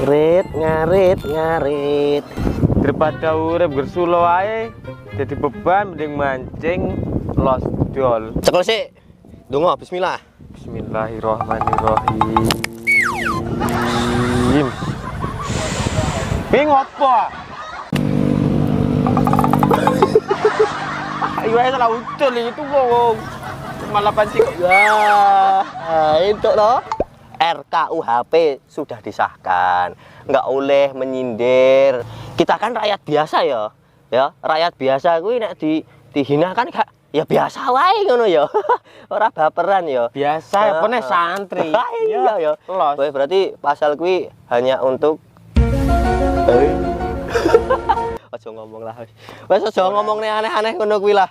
Ngarit, ngarit, ngarit. Daripada urip gersulo ae jadi beban mending mancing los dol. Cekel sik. Donga bismillah. Bismillahirrahmanirrahim. Ping apa? Ayo ae salah ucul itu wong. Malah pancing. Ya, itu loh. RKUHP sudah disahkan, nggak boleh menyindir. Kita kan rakyat biasa ya, rakyat biasa gue nek dihinakan gak, ya biasa wae ngono ya, ora baperan ya. Biasa, pone santri. Iya ya. Los. Berarti pasal gue hanya untuk. Ojo ngomong lah. Wes ojo ngomong aneh-aneh ngono kuwi lah.